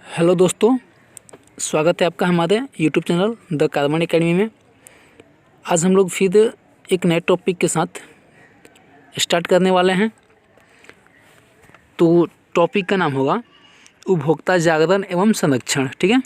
Hello दोस्तों, स्वागत है आपका हमारे YouTube channel the carbon academy में। आज हम लोग फिर एक नए टॉपिक के साथ स्टार्ट करने वाले हैं। तो टॉपिक का नाम होगा उपभोक्ता जागरण एवं संरक्षण। ठीक है,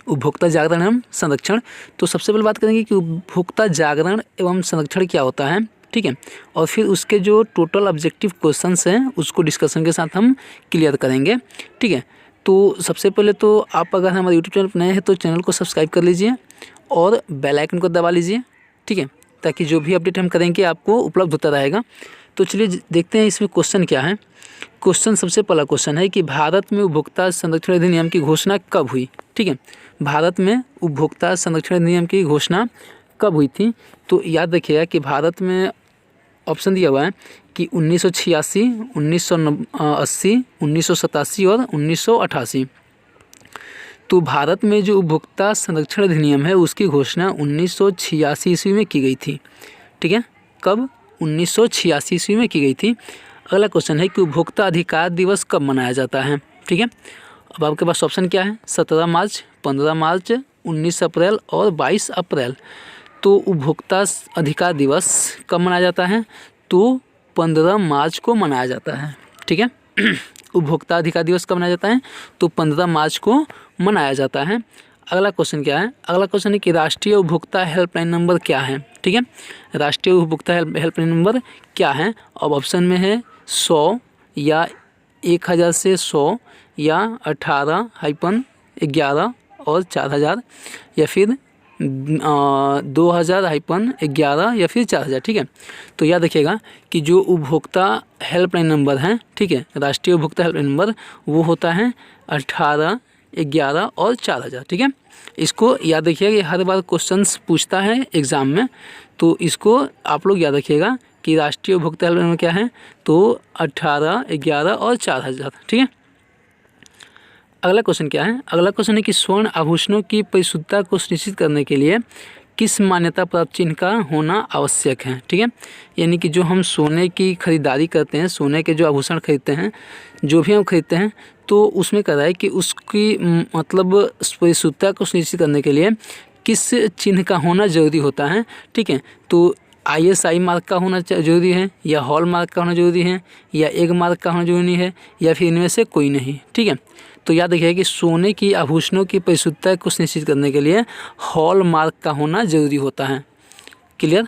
उपभोक्ता जागरण एवं संरक्षण। तो सबसे पहले बात करेंगे कि उपभोक्ता जागरण एवं संरक्षण क्या होता है। ठीक है, और फिर उसके जो टोटल ऑब्जेक्टिव क्वेश्चंस हैं उसको डिस्कशन के साथ हम क्लियर करेंगे। ठीक है, तो सबसे पहले तो आप अगर हमारे यूट्यूब चैनल पर नए हैं तो चैनल को सब्सक्राइब कर लीजिए और बेल आइकन को दबा लीजिए। ठीक है, ताकि जो भी अपडेट हम करेंगे आपको उपलब्ध होता रहेगा। तो चलिए देखते हैं इसमें क्वेश्चन क्या है। क्वेश्चन सबसे पहला क्वेश्चन है कि भारत में उपभोक्ता संरक्षण अधिनियम की घोषणा कब हुई। ठीक है, भारत में उपभोक्ता संरक्षण अधिनियम की घोषणा कब हुई थी। तो याद रखिएगा कि भारत में ऑप्शन दिया हुआ है कि 1986, 1980, 1987 और 1988। तो भारत में जो उपभोक्ता संरक्षण अधिनियम है उसकी घोषणा 1986 ईस्वी में की गई थी। ठीक है, कब? 1986 ईस्वी में की गई थी। अगला क्वेश्चन है कि उपभोक्ता अधिकार दिवस कब मनाया जाता है। ठीक है, अब आपके पास ऑप्शन क्या है? 17 मार्च, 15 मार्च, 19 अप्रैल और 22 अप्रैल। तो उपभोक्ता अधिकार दिवस कब मनाया जाता है? तो 15 मार्च को मनाया जाता है। ठीक है, उपभोक्ता अधिकार दिवस कब मनाया जाता है? तो 15 मार्च को मनाया जाता है। अगला क्वेश्चन क्या है? अगला क्वेश्चन है कि राष्ट्रीय उपभोक्ता हेल्पलाइन नंबर क्या है। ठीक है, राष्ट्रीय उपभोक्ता हेल्पलाइन नंबर क्या है? अब ऑप्शन में है 100 या 1000 से 100 या 18-11 और 4000 या फिर 2000-11 या फिर 4000। ठीक है, तो याद रखिएगा कि जो उपभोक्ता हेल्पलाइन नंबर है, ठीक है, राष्ट्रीय उपभोक्ता हेल्पलाइन नंबर वो होता है 18, 11 और 4000। ठीक है, इसको याद रखिएगा, ये हर बार क्वेश्चंस पूछता है एग्ज़ाम में, तो इसको आप लोग याद रखिएगा कि राष्ट्रीय उपभोक्ता हेल्पलाइन नंबर क्या है। तो 18, 11 और 4000। ठीक है, अगला क्वेश्चन क्या है? अगला क्वेश्चन है कि स्वर्ण आभूषणों की परिशुद्धता को सुनिश्चित करने के लिए किस मान्यता प्राप्त चिन्ह का होना आवश्यक है। ठीक है, यानी कि जो हम सोने की खरीदारी करते हैं, सोने के जो आभूषण खरीदते हैं, जो भी हम खरीदते हैं, तो उसमें कह रहा है कि उसकी मतलब परिशुद्धता को सुनिश्चित करने के लिए किस चिन्ह का होना ज़रूरी होता है। ठीक है, तो ISI मार्क का होना जरूरी है, या हॉल मार्क का होना जरूरी है, या एग मार्क का होना जरूरी है, या फिर इनमें से कोई नहीं। ठीक है, तो याद रखिए कि सोने की आभूषणों की परिशुद्धता को सुनिश्चित करने के लिए हॉल मार्क का होना जरूरी होता है। क्लियर?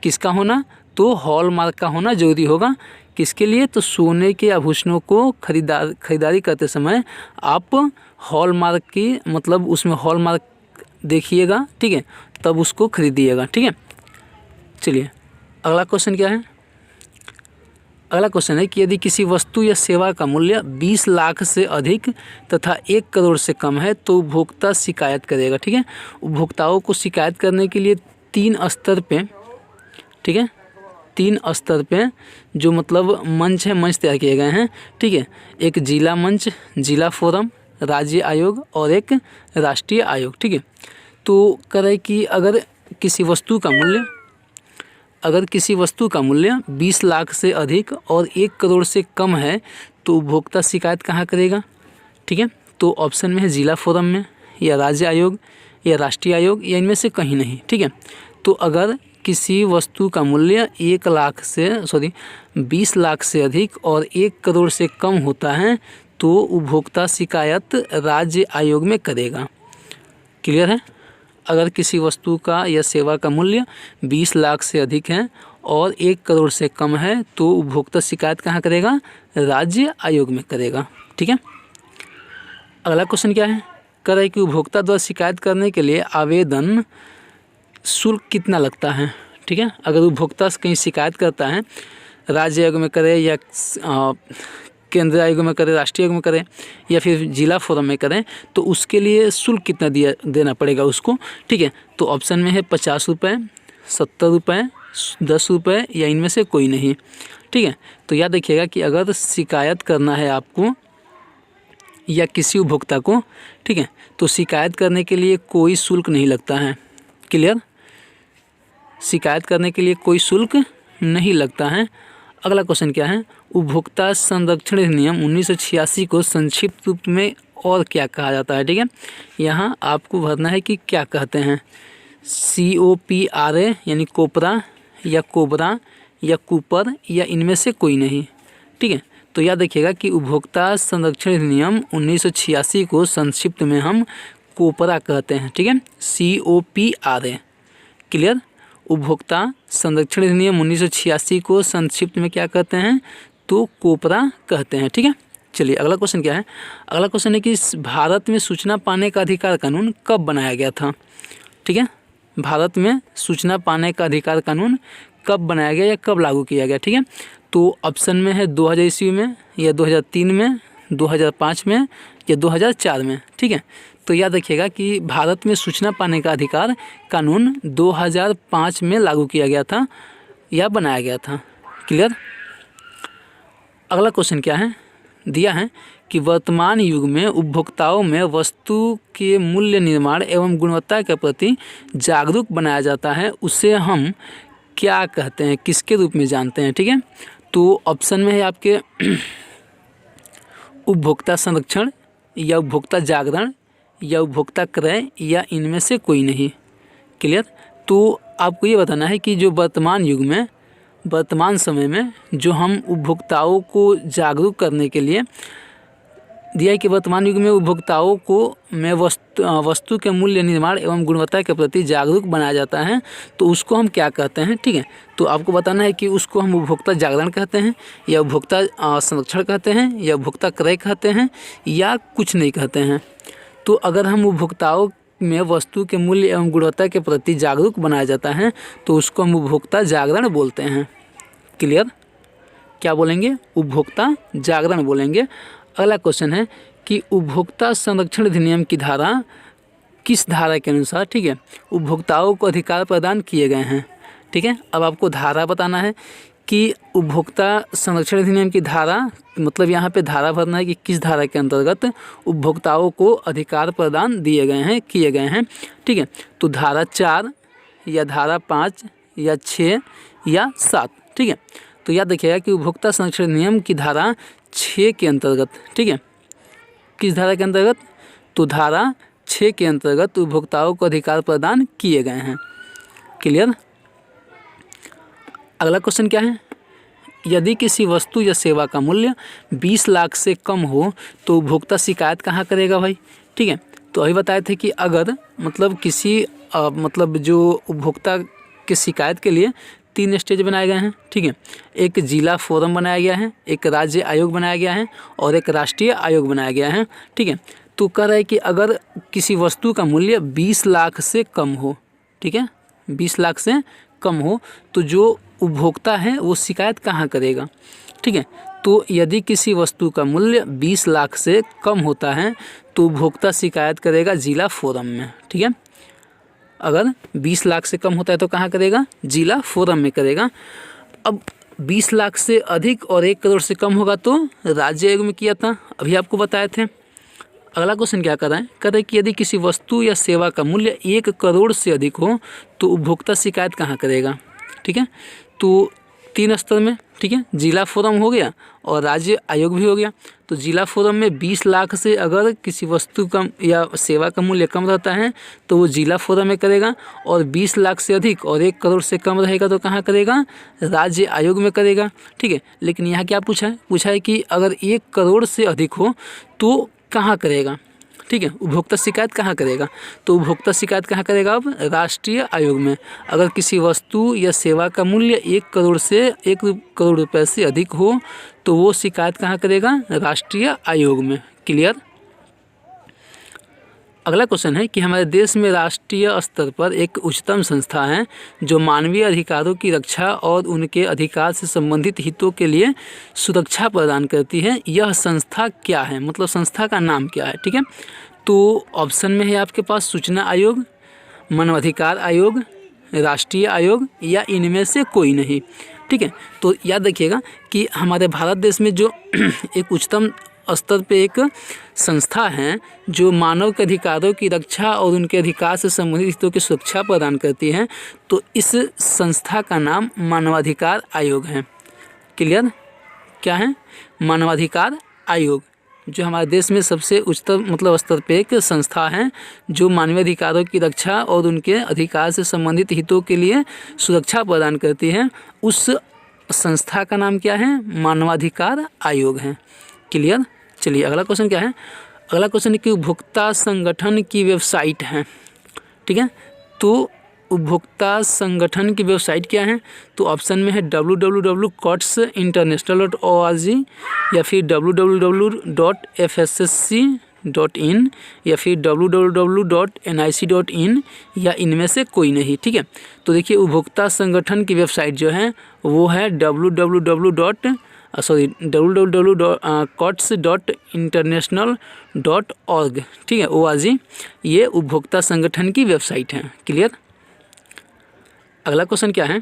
किसका होना? तो हॉल मार्क का होना जरूरी होगा। किसके लिए? तो सोने के आभूषणों को खरीदारी करते समय आप हॉल मार्क की मतलब उसमें हॉल मार्क देखिएगा। ठीक है, तब उसको खरीदिएगा। ठीक है, चलिए अगला क्वेश्चन क्या है? अगला क्वेश्चन है कि यदि किसी वस्तु या सेवा का मूल्य 20 लाख से अधिक तथा 1 करोड़ से कम है तो उपभोक्ता शिकायत करेगा। ठीक है, उपभोक्ताओं को शिकायत करने के लिए 3 स्तर पे, ठीक है, 3 स्तर पे जो मतलब मंच है, मंच तैयार किए गए हैं। ठीक है, एक जिला मंच, जिला फोरम, राज्य आयोग और एक राष्ट्रीय आयोग। ठीक है, तो कह रहे कि अगर किसी वस्तु का मूल्य 20 लाख से अधिक और 1 करोड़ से कम है तो उपभोक्ता शिकायत कहाँ करेगा। ठीक है, तो ऑप्शन में है जिला फोरम में, या राज्य आयोग, या राष्ट्रीय आयोग, या इनमें से कहीं नहीं। ठीक है, तो अगर किसी वस्तु का मूल्य 20 लाख से अधिक और 1 करोड़ से कम होता है तो उपभोक्ता शिकायत राज्य आयोग में करेगा। क्लियर है? अगर किसी वस्तु का या सेवा का मूल्य 20 लाख से अधिक है और 1 करोड़ से कम है तो उपभोक्ता शिकायत कहाँ करेगा? राज्य आयोग में करेगा। ठीक है, अगला क्वेश्चन क्या है? कह रहा है कि उपभोक्ता द्वारा शिकायत करने के लिए आवेदन शुल्क कितना लगता है। ठीक है, अगर उपभोक्ता कहीं शिकायत करता है, राज्य आयोग में करे या केंद्रीय आयोग में करें, राष्ट्रीय आयोग में करें, या फिर जिला फोरम में करें, तो उसके लिए शुल्क कितना देना पड़ेगा उसको। ठीक है, तो ऑप्शन में है 50 रुपये, 70 रुपये, 10 रुपये, या इनमें से कोई नहीं। ठीक है, तो याद रखिएगा कि अगर शिकायत करना है आपको या किसी उपभोक्ता को, ठीक है, तो शिकायत करने के लिए कोई शुल्क नहीं लगता है। क्लियर? शिकायत करने के लिए कोई शुल्क नहीं लगता है। अगला क्वेश्चन क्या है, उपभोक्ता संरक्षण अधिनियम 1986 को संक्षिप्त रूप में और क्या कहा जाता है। ठीक है, यहाँ आपको भरना है कि क्या कहते हैं, COPRA यानी कोपरा या कोबरा या कूपर या इनमें से कोई नहीं। ठीक है, तो याद रखिएगा कि उपभोक्ता संरक्षण अधिनियम 1986 को संक्षिप्त में हम कोपरा कहते हैं। ठीक है, COPRA, क्लियर। उपभोक्ता संरक्षण अधिनियम 1986 को संक्षिप्त में क्या कहते हैं, तो कोपरा कहते हैं। ठीक है, चलिए अगला क्वेश्चन क्या है। अगला क्वेश्चन है कि भारत में सूचना पाने का अधिकार कानून कब बनाया गया था। ठीक है, भारत में सूचना पाने का अधिकार कानून कब बनाया गया या कब लागू किया गया। ठीक है, तो ऑप्शन में है 2000 ईस्वी में या 2003 में, 2005 में या 2004 में। ठीक है, तो याद रखिएगा कि भारत में सूचना पाने का अधिकार कानून 2005 में लागू किया गया था या बनाया गया था। क्लियर। अगला क्वेश्चन क्या है, दिया है कि वर्तमान युग में उपभोक्ताओं में वस्तु के मूल्य निर्माण एवं गुणवत्ता के प्रति जागरूक बनाया जाता है, उसे हम क्या कहते हैं, किसके रूप में जानते हैं। ठीक है, तो ऑप्शन में है आपके उपभोक्ता संरक्षण या उपभोक्ता जागरण या उपभोक्ता क्रय या इनमें से कोई नहीं। क्लियर। तो आपको ये बताना है कि जो वर्तमान युग में, वर्तमान समय में जो हम उपभोक्ताओं को जागरूक करने के लिए दिया है कि वर्तमान युग में उपभोक्ताओं को में वस्तु के मूल्य निर्माण एवं गुणवत्ता के प्रति जागरूक बनाया जाता है, तो उसको हम क्या कहते हैं। ठीक है, तो आपको बताना है कि उसको हम उपभोक्ता जागरण कहते हैं या उपभोक्ता संरक्षण कहते हैं या उपभोक्ता क्रय कहते हैं या कुछ नहीं कहते हैं। तो अगर हम उपभोक्ताओं में वस्तु के मूल्य एवं गुणवत्ता के प्रति जागरूक बनाया जाता है तो उसको हम उपभोक्ता जागरण बोलते हैं। क्लियर। क्या बोलेंगे, उपभोक्ता जागरण बोलेंगे। अगला क्वेश्चन है कि उपभोक्ता संरक्षण अधिनियम की धारा किस धारा के अनुसार, ठीक है, उपभोक्ताओं को अधिकार प्रदान किए गए हैं। ठीक है, अब आपको धारा बताना है कि उपभोक्ता संरक्षण अधिनियम की धारा, मतलब यहाँ पे धारा भरना है कि किस धारा के अंतर्गत उपभोक्ताओं को अधिकार प्रदान दिए गए हैं, किए गए हैं। ठीक है, तो धारा 4 या धारा 5 या 6 या 7। ठीक है, तो याद रखिएगा कि उपभोक्ता संरक्षण अधिनियम की धारा 6 के अंतर्गत, ठीक है, किस धारा के अंतर्गत, तो धारा 6 के अंतर्गत उपभोक्ताओं को अधिकार प्रदान किए गए हैं। क्लियर। अगला क्वेश्चन क्या है, यदि किसी वस्तु या सेवा का मूल्य 20 लाख से कम हो तो उपभोक्ता शिकायत कहाँ करेगा भाई। ठीक है, तो अभी बताए थे कि अगर मतलब किसी मतलब जो उपभोक्ता की शिकायत के लिए 3 स्टेज बनाए गए हैं। ठीक है, एक जिला फोरम बनाया गया है, एक राज्य आयोग बनाया गया है और एक राष्ट्रीय आयोग बनाया गया है। ठीक है, तो कह रहा है कि अगर किसी वस्तु का मूल्य 20 लाख से कम हो, ठीक है, 20 लाख से कम हो तो जो उपभोक्ता है वो शिकायत कहाँ करेगा। ठीक है, तो यदि किसी वस्तु का मूल्य 20 लाख से कम होता है तो उपभोक्ता शिकायत करेगा जिला फोरम में। ठीक है, अगर 20 लाख से कम होता है तो कहाँ करेगा, जिला फोरम में करेगा। अब 20 लाख से अधिक और 1 करोड़ से कम होगा तो राज्य आयोग में किया था, अभी आपको बताए थे। अगला क्वेश्चन क्या कर रहा है, कह रहा है कि यदि किसी वस्तु या सेवा का मूल्य 1 करोड़ से अधिक हो तो उपभोक्ता शिकायत कहाँ करेगा। ठीक है, तो 3 स्तर में, ठीक है, जिला फोरम हो गया और राज्य आयोग भी हो गया। तो जिला फोरम में 20 लाख से अगर किसी वस्तु का या सेवा का मूल्य कम रहता है तो वो जिला फोरम में करेगा, और 20 लाख से अधिक और 1 करोड़ से कम रहेगा तो कहाँ करेगा, राज्य आयोग में करेगा। ठीक है, लेकिन यहाँ क्या पूछा है कि अगर 1 करोड़ से अधिक हो तो कहाँ करेगा। ठीक है, उपभोक्ता शिकायत कहाँ करेगा, तो उपभोक्ता शिकायत कहाँ करेगा, अब राष्ट्रीय आयोग में। अगर किसी वस्तु या सेवा का मूल्य 1 करोड़ से 1 करोड़ रुपए से अधिक हो तो वो शिकायत कहाँ करेगा, राष्ट्रीय आयोग में। क्लियर। अगला क्वेश्चन है कि हमारे देश में राष्ट्रीय स्तर पर एक उच्चतम संस्था है जो मानवीय अधिकारों की रक्षा और उनके अधिकार से संबंधित हितों के लिए सुरक्षा प्रदान करती है, यह संस्था क्या है, मतलब संस्था का नाम क्या है। ठीक है, तो ऑप्शन में है आपके पास सूचना आयोग, मानवाधिकार आयोग, राष्ट्रीय आयोग या इनमें से कोई नहीं। ठीक है, तो याद रखिएगा कि हमारे भारत देश में जो एक उच्चतम स्तर पे एक संस्था है जो मानव के अधिकारों की रक्षा और उनके अधिकार से संबंधित हितों की सुरक्षा प्रदान करती है, तो इस संस्था का नाम मानवाधिकार आयोग है। क्लियर। क्या है? मानवाधिकार आयोग, जो हमारे देश में सबसे उच्चतम मतलब स्तर पे एक संस्था है जो मानवीय अधिकारों की रक्षा और उनके अधिकार से संबंधित हितों के लिए सुरक्षा प्रदान करती है। उस संस्था का नाम क्या है? मानवाधिकार आयोग है। क्लियर। चलिए अगला क्वेश्चन क्या है? अगला क्वेश्चन है कि उपभोक्ता संगठन की वेबसाइट है। ठीक है, तो उपभोक्ता संगठन की वेबसाइट क्या है? तो ऑप्शन में है www.courtsinternational.org या फिर www.fssc.in या फिर www.nic.in या इनमें से कोई नहीं। ठीक है, तो देखिए उपभोक्ता संगठन की वेबसाइट जो है वो है www.courts.international.org। ठीक है, ORG, ये उपभोक्ता संगठन की वेबसाइट है। क्लियर। अगला क्वेश्चन क्या है?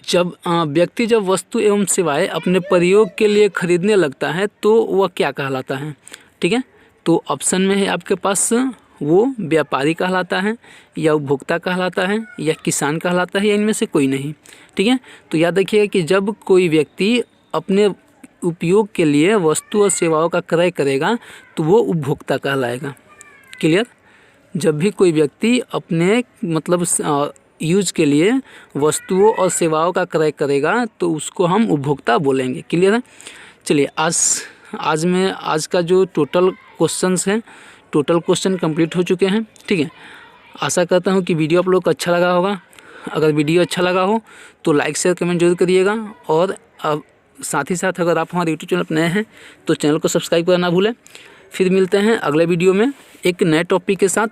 जब व्यक्ति जब वस्तु एवं सेवाएं अपने प्रयोग के लिए खरीदने लगता है तो वह क्या कहलाता है? ठीक है, तो ऑप्शन में है आपके पास वो व्यापारी कहलाता है या उपभोक्ता कहलाता है या किसान कहलाता है या इनमें से कोई नहीं। ठीक है, तो याद रखिएगा कि जब कोई व्यक्ति अपने उपयोग के लिए वस्तु और सेवाओं का क्रय करेगा तो वो उपभोक्ता कहलाएगा। क्लियर। जब भी कोई व्यक्ति अपने मतलब यूज के लिए वस्तुओं और सेवाओं का क्रय करेगा तो उसको हम उपभोक्ता बोलेंगे। क्लियर है। चलिए आज का जो टोटल क्वेश्चंस हैं, टोटल क्वेश्चन कंप्लीट हो चुके हैं। ठीक है, आशा करता हूँ कि वीडियो आप लोग को अच्छा लगा होगा। अगर वीडियो अच्छा लगा हो तो लाइक शेयर कमेंट जरूर करिएगा और साथ ही साथ अगर आप हमारे यूट्यूब चैनल पर नए हैं तो चैनल को सब्सक्राइब करना ना भूलें। फिर मिलते हैं अगले वीडियो में एक नए टॉपिक के साथ।